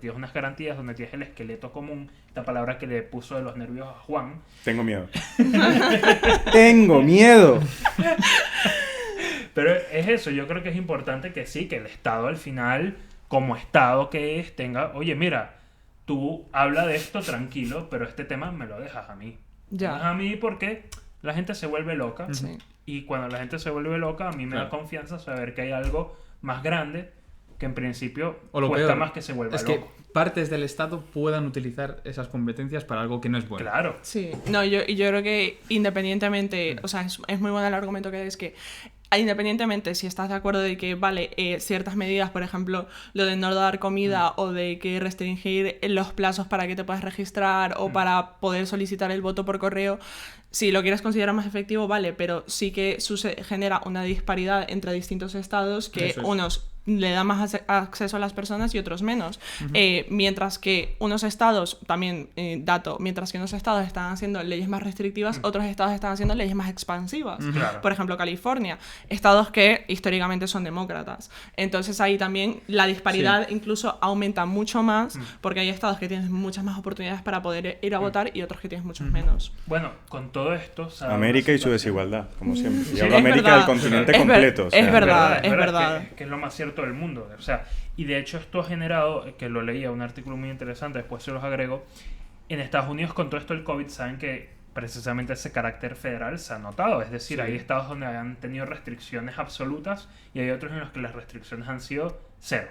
tienes unas garantías, donde tienes el esqueleto común, esta palabra que le puso de los nervios a Juan. Tengo miedo. ¡Tengo miedo! Pero es eso, yo creo que es importante que sí, que el Estado al final, como Estado que es, tenga, oye, mira, tú habla de esto tranquilo, pero este tema me lo dejas a mí. Ya. Me dejas a mí porque la gente se vuelve loca. Sí. Y cuando la gente se vuelve loca, a mí me da confianza saber que hay algo más grande que en principio O lo cuesta peor, más que se vuelva es loco. que partes del Estado puedan utilizar esas competencias para algo que no es bueno. Claro. Sí, no, yo creo que independientemente, o sea, es muy bueno el argumento que es que independientemente si estás de acuerdo de que, vale, ciertas medidas, por ejemplo, lo de no dar comida o de que restringir los plazos para que te puedas registrar o para poder solicitar el voto por correo, si lo quieres considerar más efectivo, vale, pero sí que genera una disparidad entre distintos estados que unos le da más acceso a las personas y otros menos. Mientras que unos estados, también mientras que unos estados están haciendo leyes más restrictivas, otros estados están haciendo leyes más expansivas. Claro. Por ejemplo, California, estados que históricamente son demócratas. Entonces ahí también la disparidad incluso aumenta mucho más porque hay estados que tienen muchas más oportunidades para poder ir a votar y otros que tienen muchos menos. Bueno, con todo esto... ¿sabes? América y su desigualdad, como siempre. Y Sí, hablo es América verdad. del continente Es completo. o sea, es verdad. Que es lo más cierto del mundo. O sea, y de hecho esto ha generado, que lo leía, un artículo muy interesante, después se los agrego, en Estados Unidos con todo esto del COVID, saben que precisamente ese carácter federal se ha notado. Es decir, hay estados donde han tenido restricciones absolutas y hay otros en los que las restricciones han sido cero.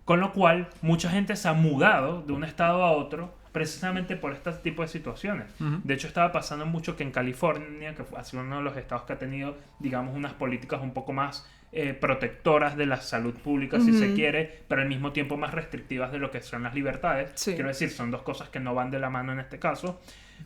Con lo cual, mucha gente se ha mudado de un estado a otro precisamente por este tipo de situaciones. De hecho, estaba pasando mucho que en California, que ha sido uno de los estados que ha tenido, digamos, unas políticas un poco más protectoras de la salud pública, si se quiere, pero al mismo tiempo más restrictivas de lo que son las libertades. Sí. Quiero decir, son dos cosas que no van de la mano en este caso.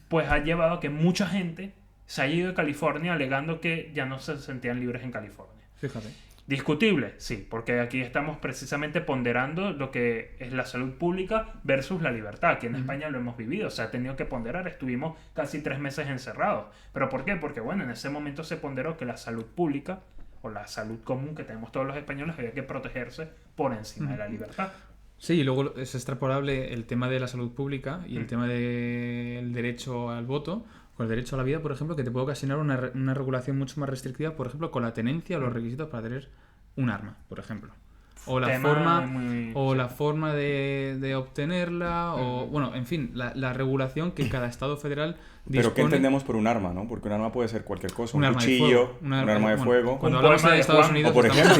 Pues ha llevado a que mucha gente se haya ido de California alegando que ya no se sentían libres en California. Fíjate. Discutible, sí, porque aquí estamos precisamente ponderando lo que es la salud pública versus la libertad. Aquí en España lo hemos vivido, se ha tenido que ponderar, estuvimos casi 3 meses encerrados. ¿Pero por qué? Porque bueno, en ese momento se ponderó que la salud pública o la salud común que tenemos todos los españoles había que protegerse por encima de la libertad. Sí, y luego es extrapolable el tema de la salud pública y el tema del derecho al voto con el derecho a la vida, por ejemplo, que te puede ocasionar una regulación mucho más restrictiva, por ejemplo, con la tenencia o los requisitos para tener un arma, por ejemplo. O la forma de obtenerla, o bueno, en fin, la regulación que cada estado federal dispone. Pero ¿qué entendemos por un arma, no? Porque un arma puede ser cualquier cosa, un arma de cuchillo, fuego. un arma de fuego. Cuando Un hablamos poema de de Estados Juan, Unidos, O por estamos-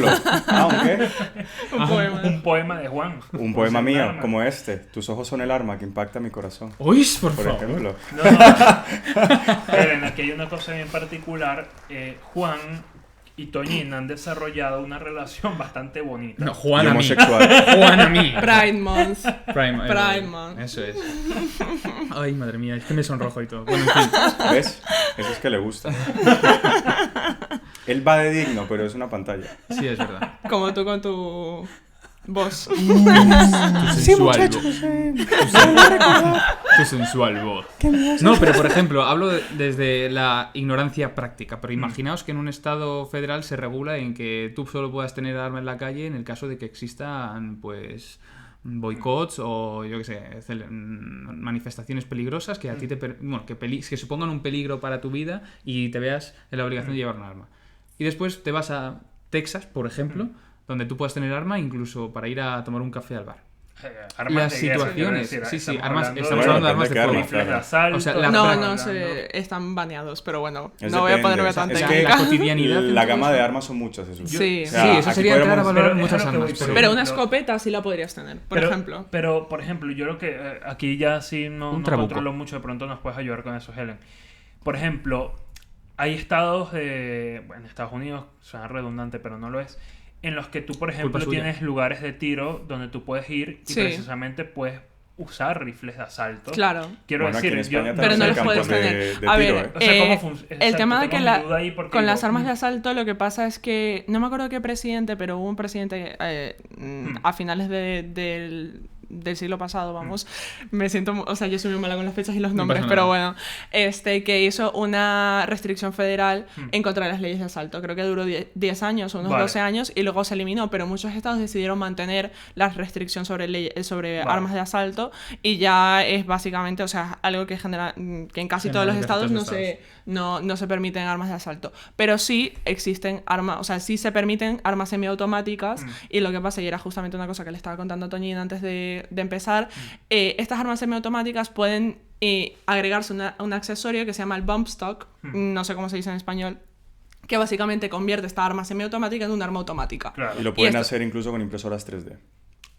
ejemplo, ¿un qué? Un poema de Juan. Un poema Por ser mío, arma. como este. Tus ojos son el arma que impacta mi corazón. ¡Uy, por Por favor! ejemplo. No, Miren, aquí hay una cosa bien particular. Juan y Toñín han desarrollado una relación bastante bonita. No, Juan Y a mí. homosexual. Juan a mí. Pride Month. Prime Month. Eso es. Ay, madre mía, es que me sonrojo y todo. Bueno, en fin. ¿Ves? Eso es que le gusta. Él va de digno, pero es una pantalla. Sí, es verdad. Como tú con tu voz. Tu sensual voz. Tu sensual voz. No, pero por ejemplo, hablo desde la ignorancia práctica. Pero imaginaos que en un estado federal se regula en que tú solo puedas tener arma en la calle en el caso de que existan, pues, boicots o, yo qué sé, manifestaciones peligrosas que a ti que supongan un peligro para tu vida y te veas en la obligación de llevar un arma. Y después te vas a Texas, por ejemplo, donde tú puedes tener arma incluso para ir a tomar un café al bar. Armas Las de guerra, situaciones, quiero decir, sí, estamos estamos hablando hablando de armas de depende fuego. qué rifles de claro. asalto. O sea, la- No, Estamos están baneados, pero bueno, Es no voy a depende, ponerme o sea, tan es que técnica. la cotidianidad. La gama de armas son muchas, eso. Sí. O sea, Sí, eso aquí sería entrar a podemos- valorar pero muchas es a lo que armas. voy, Pero por una ejemplo, escopeta sí la podrías tener, por ejemplo. Pero, por ejemplo, yo lo que aquí ya sí no trabuco. controlo mucho, de pronto nos puedes ayudar con eso, Helen. Por ejemplo, hay estados en Estados Unidos, suena redundante, pero no lo es, en los que tú, por ejemplo, suya. tienes lugares de tiro donde tú puedes ir y Sí. precisamente puedes usar rifles de asalto. Claro. Quiero Bueno, aquí decir, en España yo... Pero no hay los campos puedes de- tener. de A tiro, ver, O sea, ¿cómo funciona? el tema de que con digo, las armas de asalto lo que pasa es que, no me acuerdo qué presidente, pero hubo un presidente a finales del siglo pasado, vamos. Me siento, o sea, yo soy muy mala con las fechas y los nombres, pasa pero nada. bueno, que hizo una restricción federal en contra de las leyes de asalto. Creo que duró 10 años o unos 12 años y luego se eliminó, pero muchos estados decidieron mantener la restricción sobre armas de asalto y ya es básicamente, o sea, algo que en casi todos los estados no se permiten armas de asalto. Pero sí existen armas, o sea, sí se permiten armas semiautomáticas y lo que pasa, y era justamente una cosa que le estaba contando a Toñín antes de empezar, estas armas semiautomáticas pueden agregarse un accesorio que se llama el bump stock, no sé cómo se dice en español, que básicamente convierte esta arma semiautomática en un arma automática. Claro. Y lo pueden hacer incluso con impresoras 3D.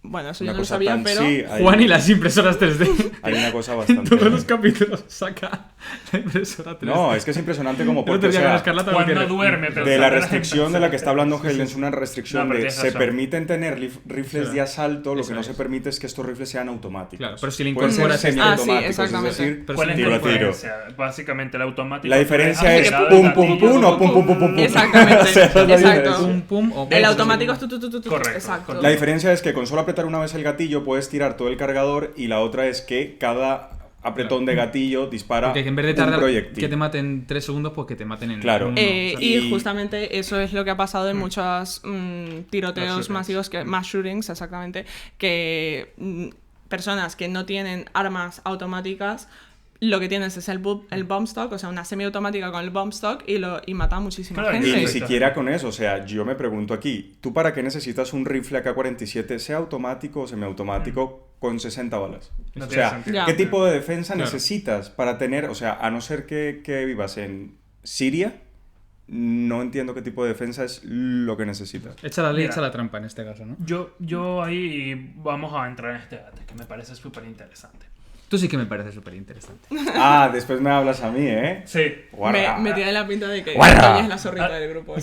Bueno, eso Una yo no lo cosa sabía, tan- pero... sí, Juan y las impresoras 3D. Hay una cosa En bastante... todos los capítulos saca la impresora 3D. No, es que es impresionante como El otro porque, o día con sea, Escarlata Juan porque- no duerme, pero de la saca las restricción de la que está hablando Helen es una restricción No, pero de tienes se razón. permiten tener rifles de asalto, lo Eso que no es. se permite es que estos rifles sean automáticos. Claro, pero si le Pueden ser incorporas semiautomáticos, exactamente. es decir, Pero ¿Cuál es sí, la tiro a tiro. diferencia? Básicamente, el automático... La diferencia tú es pegas pum el pum gatillo, pum o pum pum pum pum pum. Exactamente, O sea, esa es la exacto. diferencia. Pum, pum, o El Eso, automático es sí. tu. Correcto, Exacto. correcto. La diferencia es que con solo apretar una vez el gatillo puedes tirar todo el cargador y la otra es que cada apretón de gatillo dispara Porque en vez de un tardar proyectil. que te maten 3 segundos, pues que te maten en Claro. uno. O sea, Y Y- justamente eso es lo que ha pasado en muchos tiroteos shootings. masivos, mass shootings, exactamente, que personas que no tienen armas automáticas, lo que tienes es el bump stock, o sea, una semiautomática con el bump stock y mata a muchísima Claro, Y gente. ni siquiera con eso, o sea, yo me pregunto aquí, ¿tú para qué necesitas un rifle AK-47, sea automático o semiautomático, con 60 balas? No O tiene sea, sentido. Ya. ¿qué tipo de defensa Claro. necesitas para tener, o sea, a no ser que vivas en Siria, no entiendo qué tipo de defensa es lo que necesitas. Echa la ley, Mira. echa la trampa en este caso, ¿no? Yo ahí vamos a entrar en este debate, que me parece súper interesante. Tú sí que me parece súper interesante. Ah, después me hablas a mí, ¿eh? Sí. Guarra. Me tiene la pinta de que Guarra. ella es la zorrita del grupo.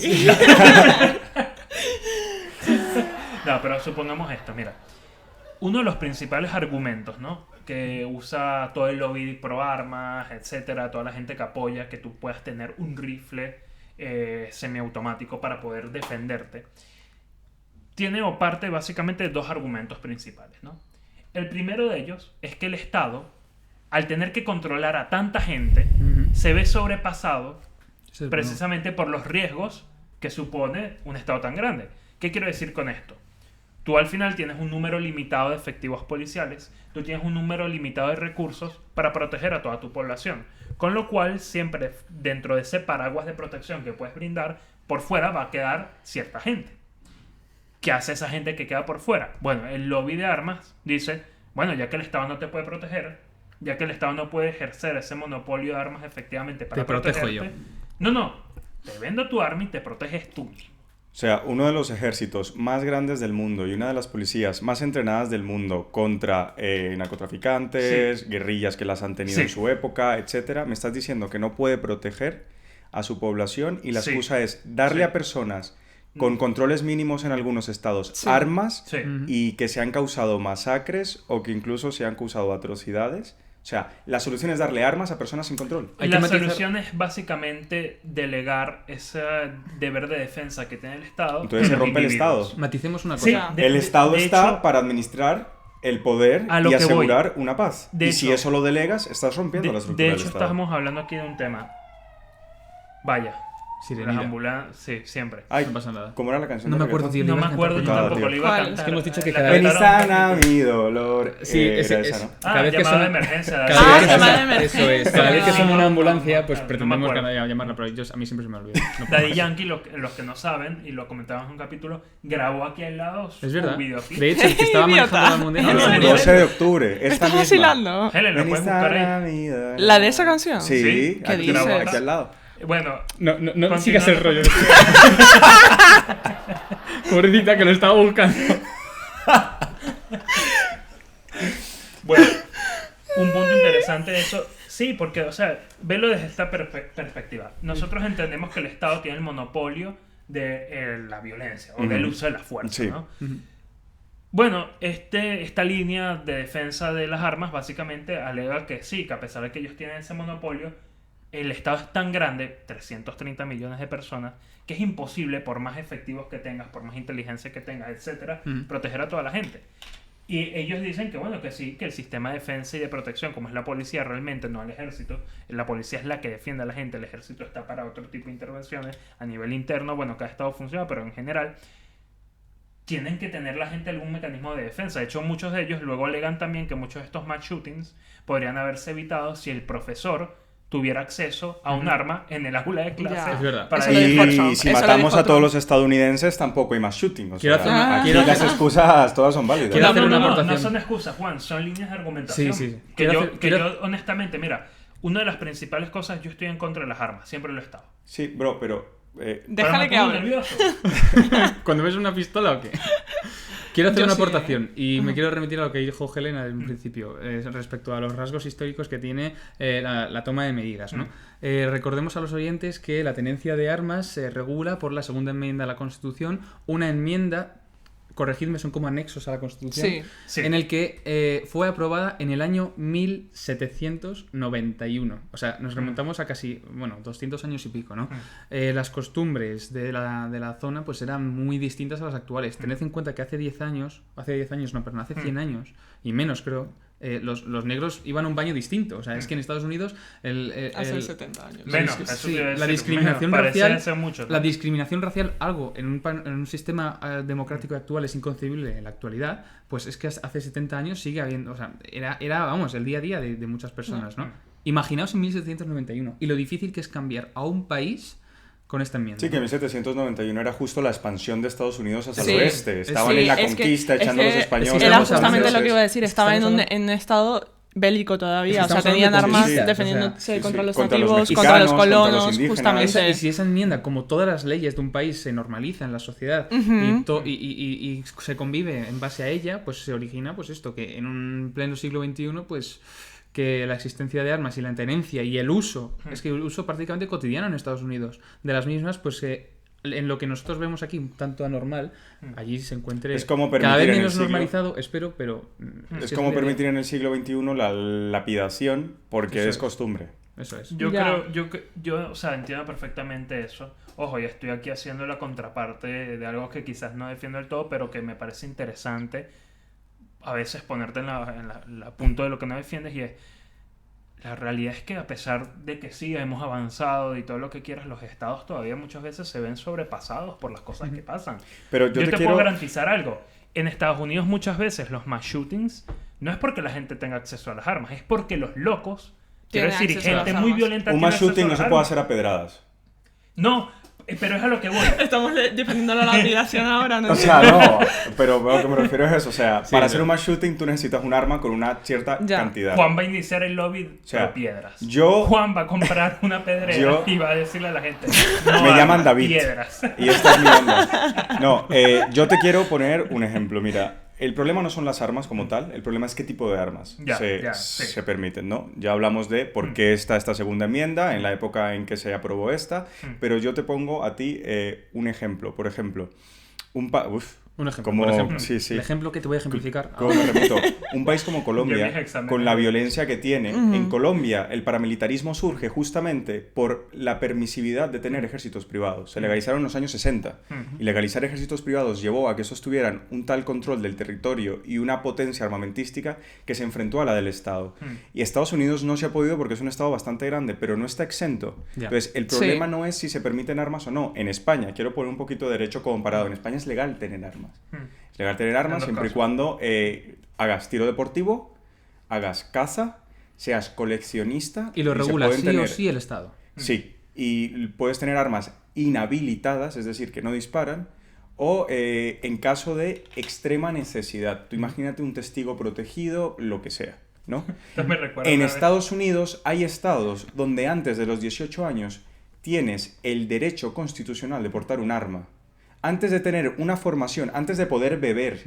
No, pero supongamos esto, mira. Uno de los principales argumentos, ¿no? Que usa todo el lobby pro armas, etcétera, toda la gente que apoya que tú puedas tener un rifle semiautomático para poder defenderte, tiene o parte básicamente de dos argumentos principales, ¿no? El primero de ellos es que el Estado, al tener que controlar a tanta gente, se ve sobrepasado Eso es precisamente por los riesgos que supone un Estado tan grande. ¿Qué quiero decir con esto? Tú al final tienes un número limitado de efectivos policiales, tú tienes un número limitado de recursos para proteger a toda tu población, con lo cual siempre dentro de ese paraguas de protección que puedes brindar, por fuera va a quedar cierta gente. ¿Qué hace esa gente que queda por fuera? Bueno, el lobby de armas dice, bueno, ya que el Estado no te puede proteger, ya que el Estado no puede ejercer ese monopolio de armas efectivamente para Te protejo protegerte, no, te vendo tu arma y te proteges tú mismo. O sea, uno de los ejércitos más grandes del mundo y una de las policías más entrenadas del mundo contra narcotraficantes, guerrillas que las han tenido Sí. en su época, etcétera, me estás diciendo que no puede proteger a su población y la Sí. excusa es darle Sí. a personas con controles mínimos en algunos estados Sí. armas Sí. y que se han causado masacres o que incluso se han causado atrocidades. O sea, la solución es darle armas a personas sin control. Hay que La matizar- solución es básicamente delegar ese deber de defensa que tiene el Estado. Entonces en se los rompe el individuos. Estado. Maticemos una cosa. Sí, cosa. El Estado de está hecho, para administrar el poder A lo y que voy. asegurar una paz. De Y si hecho- eso lo delegas, estás rompiendo la de estructura hecho, del Estado. estamos hablando aquí de un tema. Vaya, Sirenida. las ambulancias, sí, siempre. Ay, No pasa nada. ¿cómo era la canción? No de me acuerdo, reggaetón? tío. No me acuerdo yo putada, tampoco, tío. lo iba a ¿Cuál? cantar. Es que hemos dicho que La cada Ven y cantaron- sana mi dolor. Sí, Era esa, ¿no? cada vez que llamada suena- de emergencia. Cada Ah, vez que llamada suena- de emergencia. Eso es. Cada vez que Ah. suena una ambulancia, pues No me pretendemos acuerdo. llamarla, pero a mí siempre se me olvida. No puedo Daddy más. Yankee, los que no saben, y lo comentábamos en un capítulo, grabó aquí al lado su Es verdad. videoclip. De hecho, el que estaba Idiota. manejando la mundial. ¿En No, serio? 12 de octubre. Esta ¿Estás misma. vacilando? Helen, lo Ven y puedes buscar sana ahí. mi dolor. ¿La de esa canción? Sí, ¿Sí? ¿Qué aquí, dices? aquí al lado. Bueno, No sigas continuando el rollo. con- Pobrecita que lo estaba buscando. Bueno, un punto interesante de eso, sí, porque, o sea, velo desde esta perspectiva. Nosotros entendemos que el Estado tiene el monopolio de la violencia o del Ujú. uso de la fuerza, Sí. ¿no? Bueno, esta línea de defensa de las armas básicamente alega que sí, que a pesar de que ellos tienen ese monopolio, el Estado es tan grande, 330 millones de personas, que es imposible, por más efectivos que tengas, por más inteligencia que tengas, etcétera, proteger a toda la gente. Y ellos dicen que bueno, que sí, que el sistema de defensa y de protección, como es la policía realmente, no el ejército, la policía es la que defiende a la gente, el ejército está para otro tipo de intervenciones a nivel interno, bueno, cada estado funciona, pero en general tienen que tener la gente algún mecanismo de defensa. De hecho, muchos de ellos luego alegan también que muchos de estos mass shootings podrían haberse evitado si el profesor tuviera acceso a un arma en el aula de clase. Ya. Es verdad. Para Eso lo dijo Y Trump. si Eso lo matamos dijo a todos Trump. los estadounidenses, tampoco hay más shooting. O Quiero sea, hacer una- aquí quiero las hacer- excusas todas son válidas. Quiero hacer una no aportación. son excusas, Juan, son líneas de argumentación. Sí, sí. Que, Quiero yo, hacer- que quiero- yo, honestamente, mira, una de las principales cosas, yo estoy en contra de las armas, siempre lo he estado. Sí, bro, pero... Déjale que Pero me pongo hable. nervioso. ¿Cuando ves una pistola o qué? Quiero hacer Yo una sí. aportación y me quiero remitir a lo que dijo Helena en un principio respecto a los rasgos históricos que tiene la toma de medidas, ¿no? Recordemos a los oyentes que la tenencia de armas se regula por la segunda enmienda a la Constitución, una enmienda, corregidme, son como anexos a la Constitución, Sí. Sí. en el que fue aprobada en el año 1791. O sea, nos remontamos a casi, 200 años y pico, ¿no? Las costumbres de la zona pues eran muy distintas a las actuales. Tened en cuenta que hace 100 años no, hace 100 años, y menos creo, los negros iban a un baño distinto. O sea, es que en Estados Unidos Hace 70 años. Menos, Sí, eso sí, te iba a la decir, discriminación menos, parece racial, hace mucho, ¿no? la discriminación racial, algo en un sistema democrático actual es inconcebible en la actualidad, pues es que hace 70 años sigue habiendo, o sea, era vamos, el día a día de muchas personas, ¿no? Imaginaos en 1791 y lo difícil que es cambiar a un país con esta enmienda. Sí, que en 1791 era justo la expansión de Estados Unidos hacia Sí. el oeste. Estaban Sí, en la es que- conquista, es echando a los que españoles. Era Era Estamos justamente hablando- lo que iba a decir, estaba en estamos un, hablando- en un estado bélico todavía, o sea, Estamos hablando tenían de armas conquistas, defendiéndose o sea, sí, contra sí, los contra los nativos, mexicanos, contra los contra los colonos, indígenas. justamente. Y si esa enmienda, como todas las leyes de un país, se normaliza en la sociedad y se convive en base a ella, pues se origina pues esto, que en un pleno siglo XXI, pues que la existencia de armas y la tenencia y el uso, es que el uso prácticamente cotidiano en Estados Unidos de las mismas, pues en lo que nosotros vemos aquí un tanto anormal, allí se encuentre Es como cada vez permitir en el menos siglo- normalizado, espero, pero... Es como permitir en el siglo XXI la lapidación porque Eso es es. costumbre. Eso es. Yo Ya. creo, yo, o sea, entiendo perfectamente eso. Ojo, y estoy aquí haciendo la contraparte de algo que quizás no defiendo del todo, pero que me parece interesante a veces ponerte en la punto de lo que no defiendes, y es, la realidad es que a pesar de que sí hemos avanzado y todo lo que quieras, los estados todavía muchas veces se ven sobrepasados por las cosas que pasan. Pero Yo yo te te quiero... puedo garantizar algo. En Estados Unidos muchas veces los mass shootings no es porque la gente tenga acceso a las armas, es porque los locos, quiero Tienen decir, acceso a las gente muy armas. violenta Un tiene mass acceso shooting a no las se puede armas. hacer a pedradas. No, pero es a lo que voy. Estamos defendiendo la lapidación ahora, ¿no? O sea, no, pero lo que me refiero es eso. O sea, Sí, para no. hacer un mass shooting tú necesitas un arma con una cierta Ya. cantidad. Juan va a iniciar el lobby sea, de piedras. yo- Juan va a comprar una pedrera yo- y va a decirle a la gente, Me armas, llaman David. piedras. Y esta es mi onda. No, yo te quiero poner un ejemplo. Mira, el problema no son las armas como tal, el problema es qué tipo de armas Ya, se, ya, sí. se permiten, ¿no? Ya hablamos de por qué está esta segunda enmienda, en la época en que se aprobó esta, pero yo te pongo a ti un ejemplo. Por ejemplo, Un ejemplo, como, por ejemplo. sí, sí. El ejemplo que te voy a ejemplificar. ¿Cómo me repito? Un país como Yo mis Colombia, exámenes. con la violencia que tiene, en Colombia el paramilitarismo surge justamente por la permisividad de tener ejércitos privados. Se legalizaron en los años 60 y legalizar ejércitos privados llevó a que estos tuvieran un tal control del territorio y una potencia armamentística que se enfrentó a la del Estado. Y Estados Unidos no se ha podido porque es un Estado bastante grande, pero no está exento. Ya. Entonces, el Sí. problema no es si se permiten armas o no. En España, quiero poner un poquito de derecho comparado, en España es legal tener armas. Es legal tener armas dos siempre y casos. cuando hagas tiro deportivo, hagas caza, seas coleccionista. Y lo se regula pueden sí tener- o sí el Estado. Sí, y puedes tener armas inhabilitadas, es decir, que no disparan, o en caso de extrema necesidad. Tú imagínate un testigo protegido, lo que sea, ¿no? Esto me recuerda En una vez- Estados Unidos hay estados donde antes de los 18 años tienes el derecho constitucional de portar un arma. Antes de tener una formación, antes de poder beber,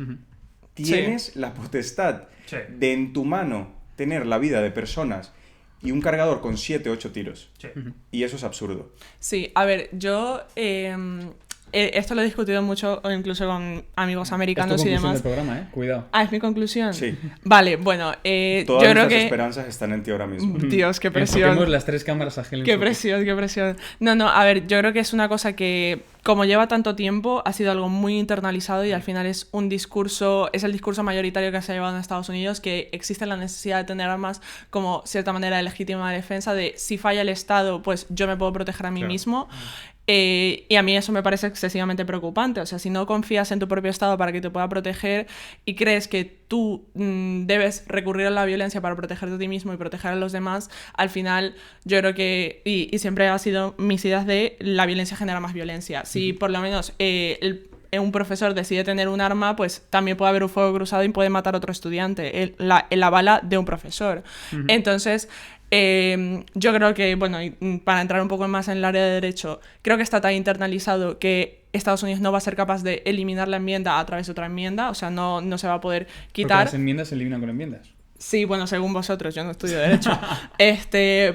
tienes la potestad Sí. de en tu mano tener la vida de personas y un cargador con 7, 8 tiros. Sí. Y eso es absurdo. Sí, a ver, yo esto lo he discutido mucho, o incluso con amigos americanos y demás. Es tu conclusión del programa, cuidado. ¿Es mi conclusión? Sí. Vale, bueno, Todas yo creo nuestras que... esperanzas están en ti ahora mismo. Dios, qué presión. Enfoquemos las 3 cámaras a Helen Qué Sokey. presión, qué presión. No, a ver, yo creo que es una cosa que, como lleva tanto tiempo, ha sido algo muy internalizado y al final es un discurso, es el discurso mayoritario que se ha llevado en Estados Unidos, que existe la necesidad de tener armas como cierta manera de legítima defensa, de si falla el Estado, pues yo me puedo proteger a mí mismo. Y a mí eso me parece excesivamente preocupante. O sea, si no confías en tu propio Estado para que te pueda proteger y crees que tú debes recurrir a la violencia para protegerte a ti mismo y proteger a los demás, al final yo creo que, y siempre ha sido mis ideas de la violencia genera más violencia. Si por lo menos un profesor decide tener un arma, pues también puede haber un fuego cruzado y puede matar a otro estudiante, la bala de un profesor. Entonces... yo creo que, bueno, y para entrar un poco más en el área de derecho, creo que está tan internalizado que Estados Unidos no va a ser capaz de eliminar la enmienda a través de otra enmienda, o sea, no se va a poder quitar. Porque las enmiendas se eliminan con enmiendas. Sí, bueno, según vosotros, yo no estudio Derecho.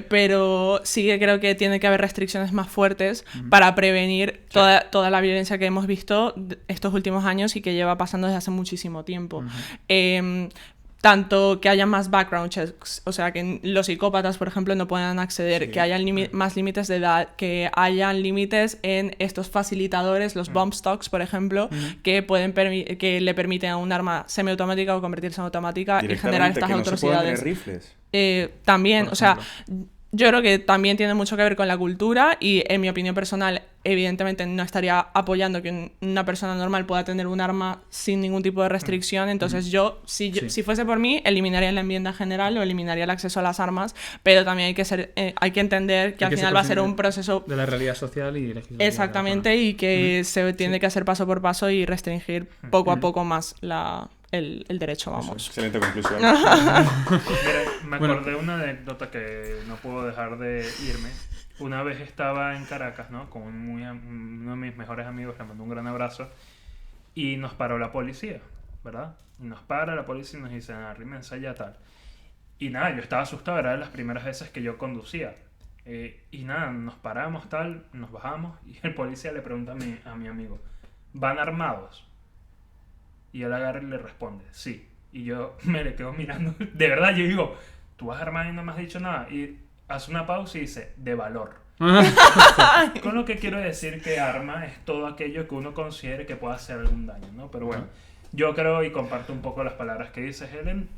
Pero sí que creo que tiene que haber restricciones más fuertes para prevenir toda la violencia que hemos visto estos últimos años y que lleva pasando desde hace muchísimo tiempo. Tanto que haya más background checks, o sea, que los psicópatas, por ejemplo, no puedan acceder, que haya más límites de edad, que hayan límites en estos facilitadores, los bump stocks, por ejemplo, que pueden que le permiten a un arma semiautomática o convertirse en automática y generar estas atrocidades. No se pueden tener rifles. También, o sea, yo creo que también tiene mucho que ver con la cultura y, en mi opinión personal, evidentemente no estaría apoyando que una persona normal pueda tener un arma sin ningún tipo de restricción. Entonces si fuese por mí, eliminaría la enmienda general o eliminaría el acceso a las armas, pero también hay que entender que al final va a ser un proceso de la realidad social y legislativa. Exactamente, y que se tiene que hacer paso por paso y restringir poco a poco más el derecho, vamos. Excelente conclusión. Mira, me acordé de una anécdota que no puedo dejar de irme. Una vez estaba en Caracas, ¿no? Con uno de mis mejores amigos, le mando un gran abrazo, y nos paró la policía, ¿verdad? Y nos para la policía y nos dice, arrímense allá, tal. Y nada, yo estaba asustado, era de las primeras veces que yo conducía. Y nada, nos paramos, tal, nos bajamos, y el policía le pregunta a mi amigo, ¿van armados? Y él agarra y le responde, sí. Y yo me le quedo mirando. De verdad, yo digo, ¿tú vas armado y no me has dicho nada? Y hace una pausa y dice, de valor. Con lo que quiero decir que arma es todo aquello que uno considere que pueda hacer algún daño, ¿no? Pero bueno, yo creo y comparto un poco las palabras que dice Helen,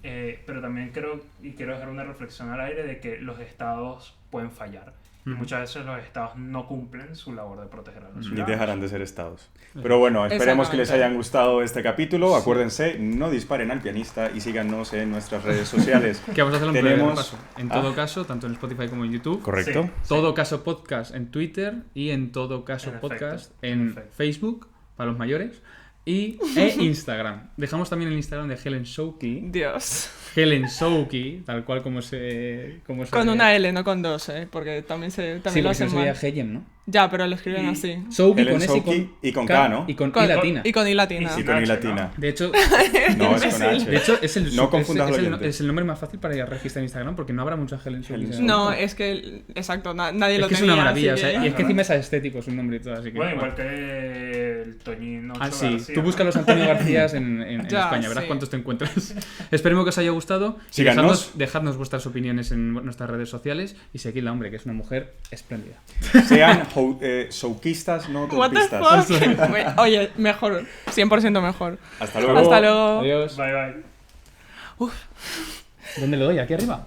pero también creo y quiero dejar una reflexión al aire de que los estados pueden fallar. Y muchas veces los estados no cumplen su labor de proteger a los ciudadanos. Ni dejarán de ser estados. Pero bueno, esperemos que les hayan gustado este capítulo. Acuérdense, no disparen al pianista y síganos en nuestras redes sociales. Que vamos a hacer un breve repaso. En todo caso, tanto en Spotify como en YouTube. Correcto. Todo caso podcast en Twitter y en todo caso podcast en Facebook, para los mayores. E Instagram. Dejamos también el Instagram de Helen Sokey. Dios. Helen Sokey, tal cual como se con una L, no con dos, porque también lo hacen sería mal. Helen, ¿no? Ya, pero lo escriben así. Sokey Helen con S Sokey y con K, ¿no? Y con I latina. Y con I latina. Y con I latina. De hecho, no, es con H. De hecho, es el, no confundas los oyentes. Es el nombre más fácil para ir a registrar en Instagram porque no habrá mucha Helen Sokey. No, es que, exacto, nadie lo tenía. Es que es una maravilla, o sea, y es que encima es estético su nombre y todo, así que... Bueno, igual que el Toñino sí, García, tú buscas los Antonio Garcías en España, verás cuántos te encuentras. Esperemos que os haya gustado. Dejadnos vuestras opiniones en nuestras redes sociales y seguidla, hombre, que es una mujer espléndida. Sean soukistas, no trumpistas. Oye, mejor, 100% mejor. Hasta luego. Hasta luego. Adiós. Bye, bye. Uf. ¿Dónde le doy? ¿Aquí arriba?